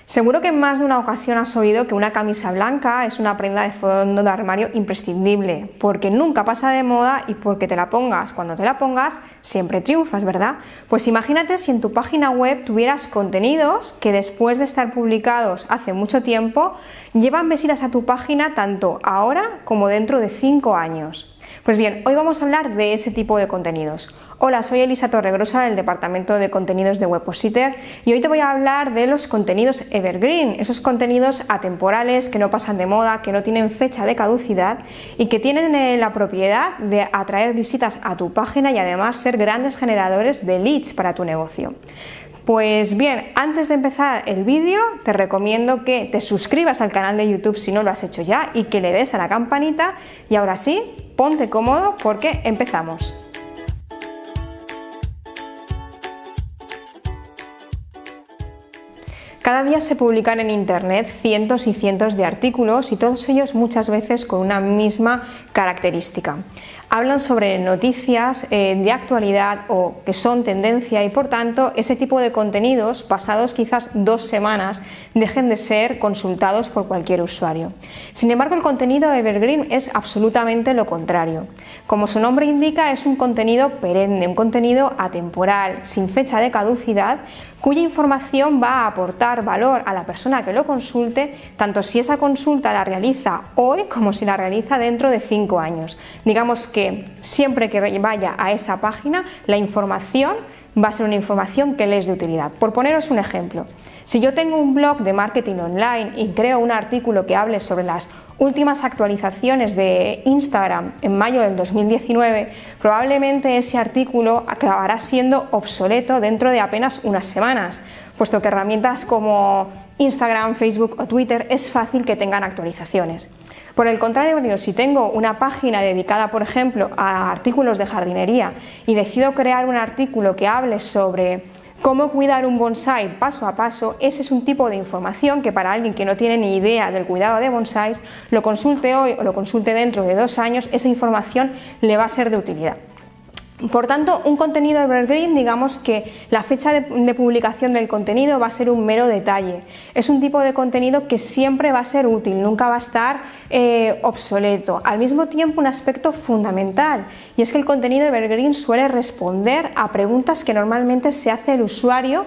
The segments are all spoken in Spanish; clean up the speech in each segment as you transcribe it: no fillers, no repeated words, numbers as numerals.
Seguro que en más de una ocasión has oído que una camisa blanca es una prenda de fondo de armario imprescindible, porque nunca pasa de moda y porque te la pongas cuando te la pongas siempre triunfas, ¿verdad? Pues imagínate si en tu página web tuvieras contenidos que después de estar publicados hace mucho tiempo llevan visitas a tu página tanto ahora como dentro de 5 años. Pues bien, hoy vamos a hablar de ese tipo de contenidos. Hola, soy Elisa Torregrosa del Departamento de Contenidos de Webpositor y hoy te voy a hablar de los contenidos evergreen, esos contenidos atemporales que no pasan de moda, que no tienen fecha de caducidad y que tienen la propiedad de atraer visitas a tu página y además ser grandes generadores de leads para tu negocio. Pues bien, antes de empezar el vídeo te recomiendo que te suscribas al canal de YouTube si no lo has hecho ya y que le des a la campanita y ahora sí, ponte cómodo porque empezamos. Cada día se publican en Internet cientos y cientos de artículos y todos ellos muchas veces con una misma característica. Hablan sobre noticias de actualidad o que son tendencia y por tanto ese tipo de contenidos pasados quizás 2 semanas dejen de ser consultados por cualquier usuario. Sin embargo, el contenido evergreen es absolutamente lo contrario. Como su nombre indica, es un contenido perenne, un contenido atemporal, sin fecha de caducidad, cuya información va a aportar valor a la persona que lo consulte, tanto si esa consulta la realiza hoy como si la realiza dentro de 5 años. Digamos que siempre que vaya a esa página, la información va a ser una información que le es de utilidad. Por poneros un ejemplo, si yo tengo un blog de marketing online y creo un artículo que hable sobre las últimas actualizaciones de Instagram en mayo del 2019, probablemente ese artículo acabará siendo obsoleto dentro de apenas unas semanas, puesto que herramientas como Instagram, Facebook o Twitter es fácil que tengan actualizaciones. Por el contrario, si tengo una página dedicada, por ejemplo, a artículos de jardinería y decido crear un artículo que hable sobre cómo cuidar un bonsái paso a paso, ese es un tipo de información que para alguien que no tiene ni idea del cuidado de bonsáis, lo consulte hoy o lo consulte dentro de 2 años, esa información le va a ser de utilidad. Por tanto, un contenido evergreen, digamos que la fecha de publicación del contenido va a ser un mero detalle. Es un tipo de contenido que siempre va a ser útil, nunca va a estar obsoleto. Al mismo tiempo, un aspecto fundamental, y es que el contenido evergreen suele responder a preguntas que normalmente se hace el usuario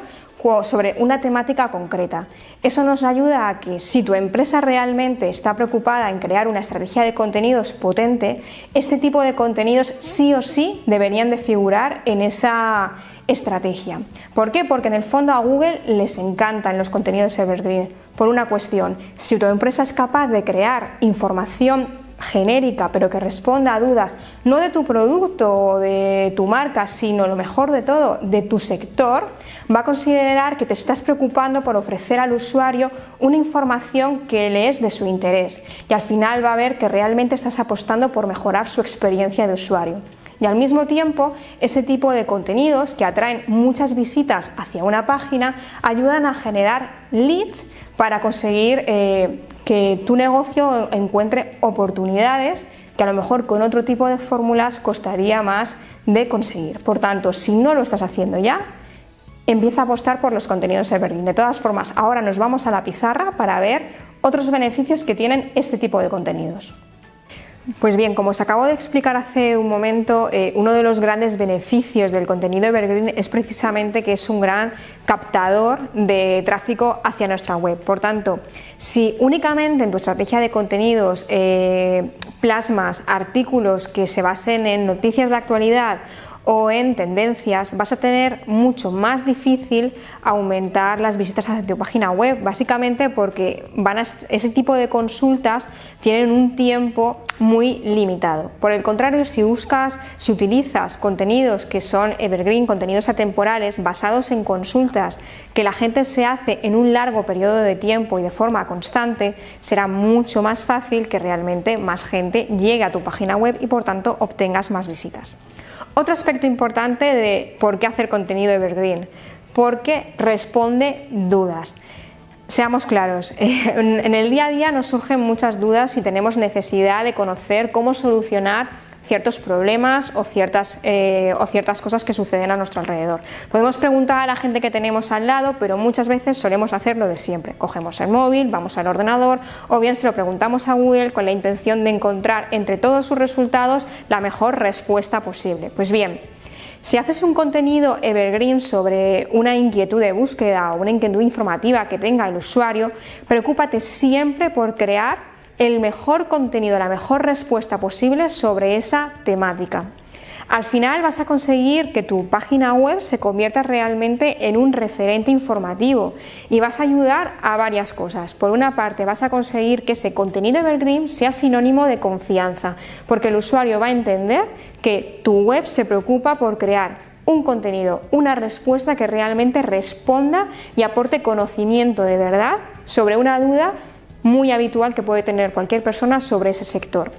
sobre una temática concreta. Eso nos ayuda a que si tu empresa realmente está preocupada en crear una estrategia de contenidos potente, este tipo de contenidos sí o sí deberían de figurar en esa estrategia. ¿Por qué? Porque en el fondo a Google les encantan los contenidos evergreen por una cuestión: si tu empresa es capaz de crear información genérica pero que responda a dudas no de tu producto o de tu marca, sino lo mejor de todo, de tu sector, va a considerar que te estás preocupando por ofrecer al usuario una información que le es de su interés y al final va a ver que realmente estás apostando por mejorar su experiencia de usuario. Y al mismo tiempo, ese tipo de contenidos que atraen muchas visitas hacia una página ayudan a generar leads para conseguir que tu negocio encuentre oportunidades que a lo mejor con otro tipo de fórmulas costaría más de conseguir. Por tanto, si no lo estás haciendo ya, empieza a apostar por los contenidos evergreen. De todas formas, ahora nos vamos a la pizarra para ver otros beneficios que tienen este tipo de contenidos. Pues bien, como os acabo de explicar hace un momento, uno de los grandes beneficios del contenido evergreen es precisamente que es un gran captador de tráfico hacia nuestra web. Por tanto, si únicamente en tu estrategia de contenidos plasmas artículos que se basen en noticias de actualidad o en tendencias, vas a tener mucho más difícil aumentar las visitas a tu página web, básicamente porque ese tipo de consultas tienen un tiempo muy limitado. Por el contrario, si utilizas contenidos que son evergreen, contenidos atemporales, basados en consultas que la gente se hace en un largo periodo de tiempo y de forma constante, será mucho más fácil que realmente más gente llegue a tu página web y por tanto obtengas más visitas. Otro aspecto importante de por qué hacer contenido evergreen, porque responde dudas. Seamos claros, en el día a día nos surgen muchas dudas y tenemos necesidad de conocer cómo solucionar ciertos problemas o ciertas cosas que suceden a nuestro alrededor. Podemos preguntar a la gente que tenemos al lado, pero muchas veces solemos hacer lo de siempre. Cogemos el móvil, vamos al ordenador o bien se lo preguntamos a Google con la intención de encontrar entre todos sus resultados la mejor respuesta posible. Pues bien, si haces un contenido evergreen sobre una inquietud de búsqueda o una inquietud informativa que tenga el usuario, preocúpate siempre por crear el mejor contenido, la mejor respuesta posible sobre esa temática. Al final vas a conseguir que tu página web se convierta realmente en un referente informativo y vas a ayudar a varias cosas. Por una parte, vas a conseguir que ese contenido evergreen sea sinónimo de confianza, porque el usuario va a entender que tu web se preocupa por crear un contenido, una respuesta que realmente responda y aporte conocimiento de verdad sobre una duda muy habitual que puede tener cualquier persona sobre ese sector.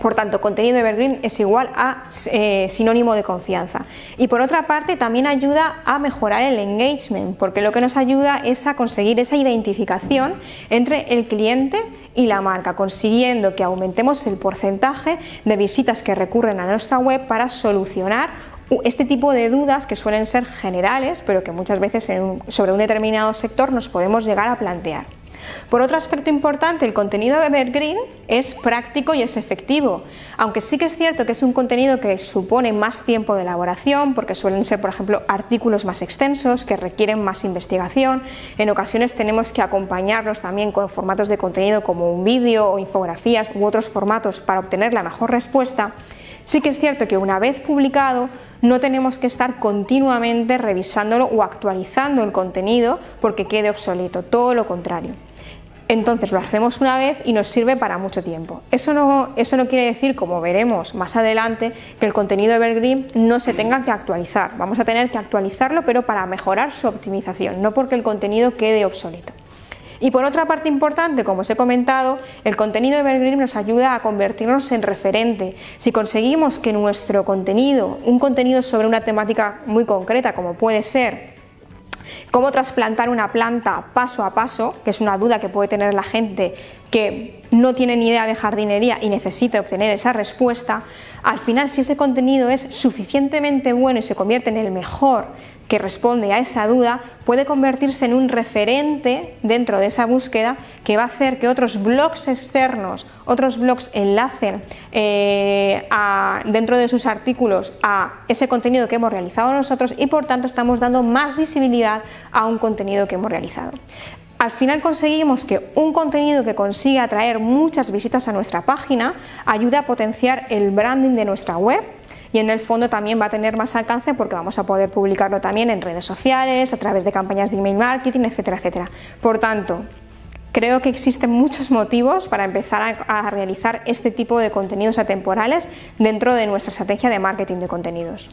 Por tanto, contenido evergreen es igual a sinónimo de confianza. Y por otra parte, también ayuda a mejorar el engagement, porque lo que nos ayuda es a conseguir esa identificación entre el cliente y la marca, consiguiendo que aumentemos el porcentaje de visitas que recurren a nuestra web para solucionar este tipo de dudas que suelen ser generales, pero que muchas veces sobre un determinado sector nos podemos llegar a plantear. Por otro aspecto importante, el contenido evergreen es práctico y es efectivo, aunque sí que es cierto que es un contenido que supone más tiempo de elaboración, porque suelen ser, por ejemplo, artículos más extensos que requieren más investigación. En ocasiones tenemos que acompañarlos también con formatos de contenido como un vídeo o infografías u otros formatos para obtener la mejor respuesta. Sí que es cierto que una vez publicado no tenemos que estar continuamente revisándolo o actualizando el contenido porque quede obsoleto, todo lo contrario. Entonces lo hacemos una vez y nos sirve para mucho tiempo. Eso no quiere decir, como veremos más adelante, que el contenido evergreen no se tenga que actualizar. Vamos a tener que actualizarlo, pero para mejorar su optimización, no porque el contenido quede obsoleto. Y por otra parte importante, como os he comentado, el contenido evergreen nos ayuda a convertirnos en referente. Si conseguimos que nuestro contenido, un contenido sobre una temática muy concreta, como puede ser cómo trasplantar una planta paso a paso, que es una duda que puede tener la gente que no tiene ni idea de jardinería y necesita obtener esa respuesta, al final, si ese contenido es suficientemente bueno y se convierte en el mejor que responde a esa duda, puede convertirse en un referente dentro de esa búsqueda que va a hacer que otros blogs externos, otros blogs enlacen dentro de sus artículos a ese contenido que hemos realizado nosotros y por tanto estamos dando más visibilidad a un contenido que hemos realizado. Al final conseguimos que un contenido que consiga atraer muchas visitas a nuestra página ayude a potenciar el branding de nuestra web y en el fondo también va a tener más alcance porque vamos a poder publicarlo también en redes sociales, a través de campañas de email marketing, etcétera, etcétera. Por tanto, creo que existen muchos motivos para empezar a realizar este tipo de contenidos atemporales dentro de nuestra estrategia de marketing de contenidos.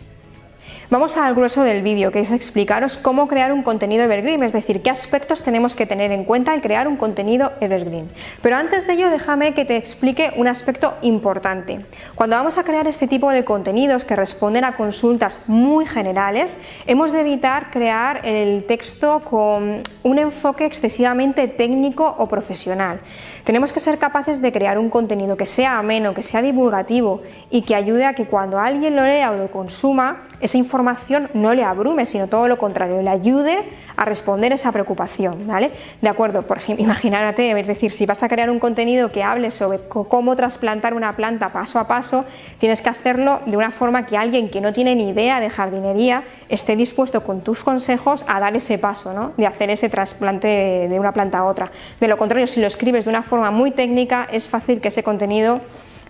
Vamos al grueso del vídeo, que es explicaros cómo crear un contenido evergreen, es decir, qué aspectos tenemos que tener en cuenta al crear un contenido evergreen. Pero antes de ello, déjame que te explique un aspecto importante. Cuando vamos a crear este tipo de contenidos que responden a consultas muy generales, hemos de evitar crear el texto con un enfoque excesivamente técnico o profesional. Tenemos que ser capaces de crear un contenido que sea ameno, que sea divulgativo y que ayude a que cuando alguien lo lea o lo consuma, esa información no le abrume, sino todo lo contrario, le ayude a responder esa preocupación, ¿vale? De acuerdo, por ejemplo, imagínate, es decir, si vas a crear un contenido que hable sobre cómo trasplantar una planta paso a paso, tienes que hacerlo de una forma que alguien que no tiene ni idea de jardinería esté dispuesto con tus consejos a dar ese paso, ¿no? De hacer ese trasplante de una planta a otra. De lo contrario, si lo escribes de una forma muy técnica, es fácil que ese contenido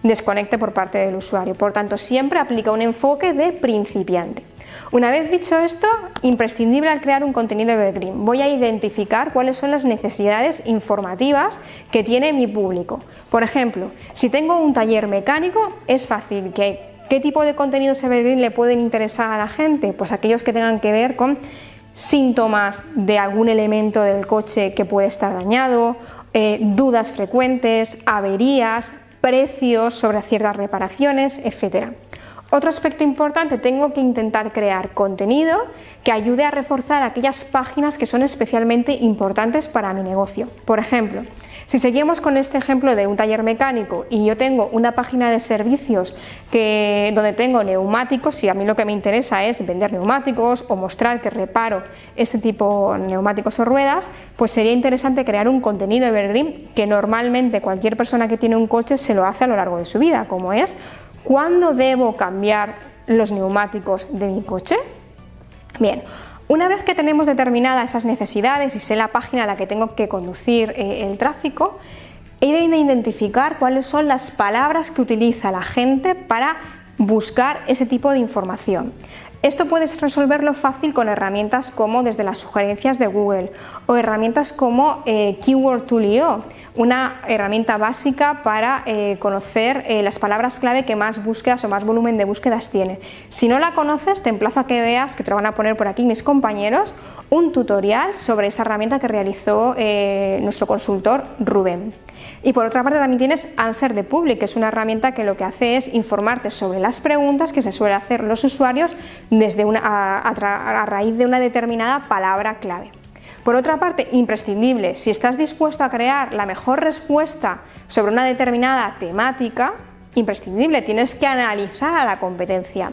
desconecte por parte del usuario. Por tanto, siempre aplica un enfoque de principiante. Una vez dicho esto, imprescindible al crear un contenido evergreen. Voy a identificar cuáles son las necesidades informativas que tiene mi público. Por ejemplo, si tengo un taller mecánico, es fácil que ¿qué tipo de contenidos evergreen le pueden interesar a la gente? Pues aquellos que tengan que ver con síntomas de algún elemento del coche que puede estar dañado, dudas frecuentes, averías, precios sobre ciertas reparaciones, etc. Otro aspecto importante, tengo que intentar crear contenido que ayude a reforzar aquellas páginas que son especialmente importantes para mi negocio. Por ejemplo, Si seguimos con este ejemplo de un taller mecánico y yo tengo una página de servicios donde tengo neumáticos, y a mí lo que me interesa es vender neumáticos o mostrar que reparo este tipo de neumáticos o ruedas, pues sería interesante crear un contenido evergreen que normalmente cualquier persona que tiene un coche se lo hace a lo largo de su vida, como es: ¿cuándo debo cambiar los neumáticos de mi coche? Bien. Una vez que tenemos determinadas esas necesidades y sé la página a la que tengo que conducir el tráfico, he de identificar cuáles son las palabras que utiliza la gente para buscar ese tipo de información. Esto puedes resolverlo fácil con herramientas como desde las sugerencias de Google o herramientas como Keyword-to-Leo, una herramienta básica para conocer las palabras clave que más búsquedas o más volumen de búsquedas tiene. Si no la conoces, te emplazo a que veas, que te lo van a poner por aquí mis compañeros, un tutorial sobre esta herramienta que realizó nuestro consultor Rubén. Y por otra parte también tienes Answer the Public, que es una herramienta que lo que hace es informarte sobre las preguntas que se suelen hacer los usuarios a raíz de una determinada palabra clave. Por otra parte, imprescindible, si estás dispuesto a crear la mejor respuesta sobre una determinada temática, imprescindible, tienes que analizar a la competencia,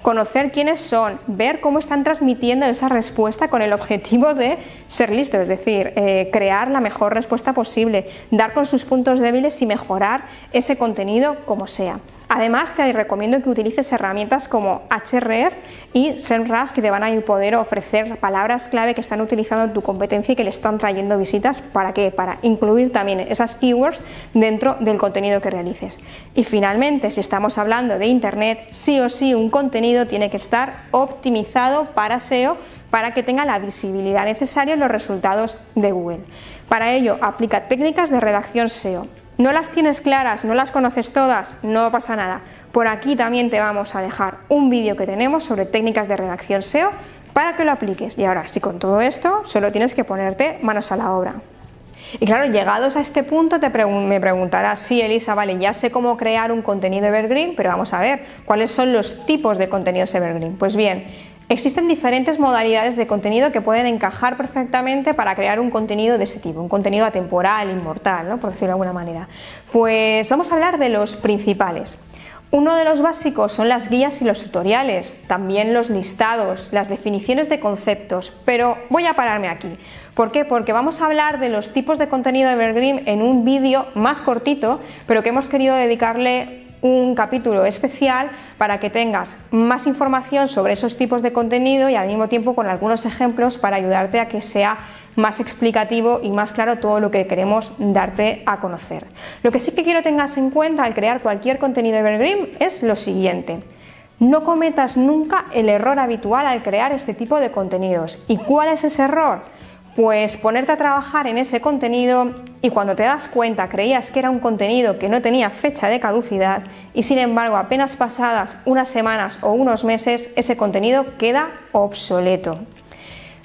conocer quiénes son, ver cómo están transmitiendo esa respuesta con el objetivo de ser listo, es decir, crear la mejor respuesta posible, dar con sus puntos débiles y mejorar ese contenido como sea. Además, te recomiendo que utilices herramientas como Ahrefs y SEMrush, que te van a poder ofrecer palabras clave que están utilizando tu competencia y que le están trayendo visitas. ¿Para qué? Para incluir también esas keywords dentro del contenido que realices. Y finalmente, si estamos hablando de Internet, sí o sí un contenido tiene que estar optimizado para SEO, para que tenga la visibilidad necesaria en los resultados de Google. Para ello, aplica técnicas de redacción SEO. ¿No las tienes claras? ¿No las conoces todas? No pasa nada. Por aquí también te vamos a dejar un vídeo que tenemos sobre técnicas de redacción SEO para que lo apliques. Y ahora sí, con todo esto, solo tienes que ponerte manos a la obra. Y claro, llegados a este punto me preguntarás: sí, Elisa, vale, ya sé cómo crear un contenido evergreen, pero vamos a ver, ¿cuáles son los tipos de contenidos evergreen? Pues bien, existen diferentes modalidades de contenido que pueden encajar perfectamente para crear un contenido de este tipo, un contenido atemporal, inmortal, ¿no?, por decirlo de alguna manera. Pues vamos a hablar de los principales. Uno de los básicos son las guías y los tutoriales, también los listados, las definiciones de conceptos, pero voy a pararme aquí. ¿Por qué? Porque vamos a hablar de los tipos de contenido evergreen en un vídeo más cortito, pero que hemos querido dedicarle un capítulo especial para que tengas más información sobre esos tipos de contenido y al mismo tiempo con algunos ejemplos para ayudarte a que sea más explicativo y más claro todo lo que queremos darte a conocer. Lo que sí que quiero que tengas en cuenta al crear cualquier contenido evergreen es lo siguiente: no cometas nunca el error habitual al crear este tipo de contenidos. ¿Y cuál es ese error? Pues ponerte a trabajar en ese contenido y cuando te das cuenta creías que era un contenido que no tenía fecha de caducidad y sin embargo apenas pasadas unas semanas o unos meses ese contenido queda obsoleto.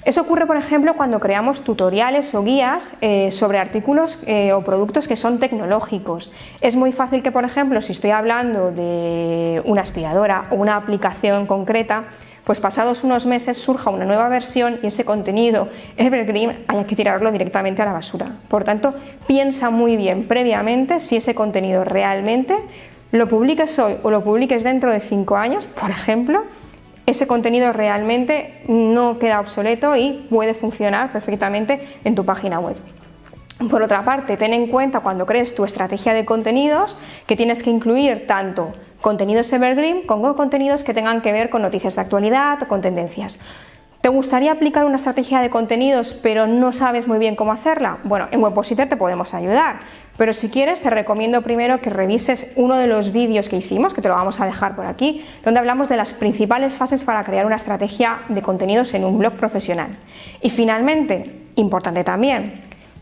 Eso ocurre, por ejemplo, cuando creamos tutoriales o guías sobre artículos o productos que son tecnológicos. Es muy fácil que, por ejemplo, si estoy hablando de una aspiradora o una aplicación concreta, pues pasados unos meses surja una nueva versión y ese contenido evergreen haya que tirarlo directamente a la basura. Por tanto, piensa muy bien previamente si ese contenido realmente lo publiques hoy o lo publiques dentro de 5 años, por ejemplo, ese contenido realmente no queda obsoleto y puede funcionar perfectamente en tu página web. Por otra parte, ten en cuenta cuando crees tu estrategia de contenidos que tienes que incluir tanto contenidos evergreen como contenidos que tengan que ver con noticias de actualidad o con tendencias. ¿Te gustaría aplicar una estrategia de contenidos pero no sabes muy bien cómo hacerla? Bueno, en Webpositor te podemos ayudar, pero si quieres te recomiendo primero que revises uno de los vídeos que hicimos, que te lo vamos a dejar por aquí, donde hablamos de las principales fases para crear una estrategia de contenidos en un blog profesional. Y finalmente, importante también,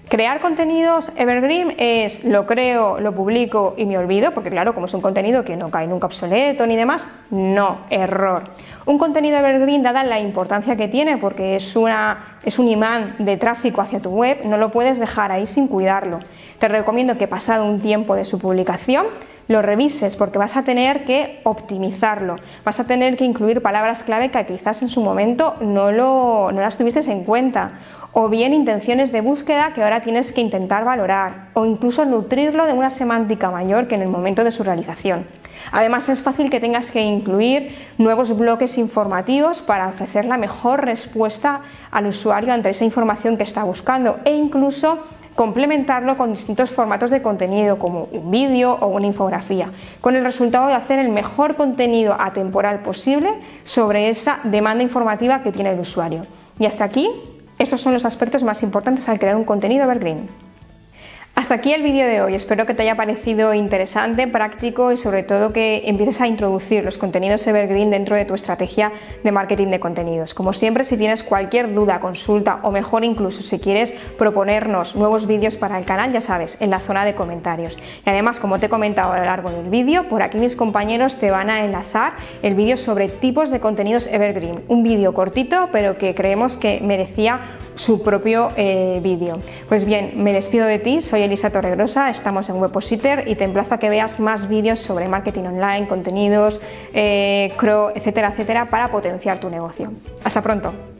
crear contenidos evergreen es lo creo, lo publico y me olvido, porque claro, como es un contenido que no cae nunca obsoleto ni demás, no, error. Un contenido evergreen, dada la importancia que tiene, porque es un imán de tráfico hacia tu web, no lo puedes dejar ahí sin cuidarlo. Te recomiendo que pasado un tiempo de su publicación lo revises, porque vas a tener que optimizarlo, vas a tener que incluir palabras clave que quizás en su momento no las tuviste en cuenta, o bien intenciones de búsqueda que ahora tienes que intentar valorar, o incluso nutrirlo de una semántica mayor que en el momento de su realización. Además, es fácil que tengas que incluir nuevos bloques informativos para ofrecer la mejor respuesta al usuario ante esa información que está buscando, e incluso complementarlo con distintos formatos de contenido como un vídeo o una infografía, con el resultado de hacer el mejor contenido atemporal posible sobre esa demanda informativa que tiene el usuario. Y hasta aquí, estos son los aspectos más importantes al crear un contenido evergreen. Hasta aquí el vídeo de hoy, espero que te haya parecido interesante, práctico y sobre todo que empieces a introducir los contenidos evergreen dentro de tu estrategia de marketing de contenidos. Como siempre, si tienes cualquier duda, consulta o mejor incluso si quieres proponernos nuevos vídeos para el canal, ya sabes, en la zona de comentarios. Y además, como te he comentado a lo largo del vídeo, por aquí mis compañeros te van a enlazar el vídeo sobre tipos de contenidos evergreen, un vídeo cortito pero que creemos que merecía su propio vídeo. Pues bien, me despido de ti, soy Elisa Torregrosa, estamos en Webpositor y te emplazo a que veas más vídeos sobre marketing online, contenidos, CRO, etcétera, etcétera, para potenciar tu negocio. Hasta pronto.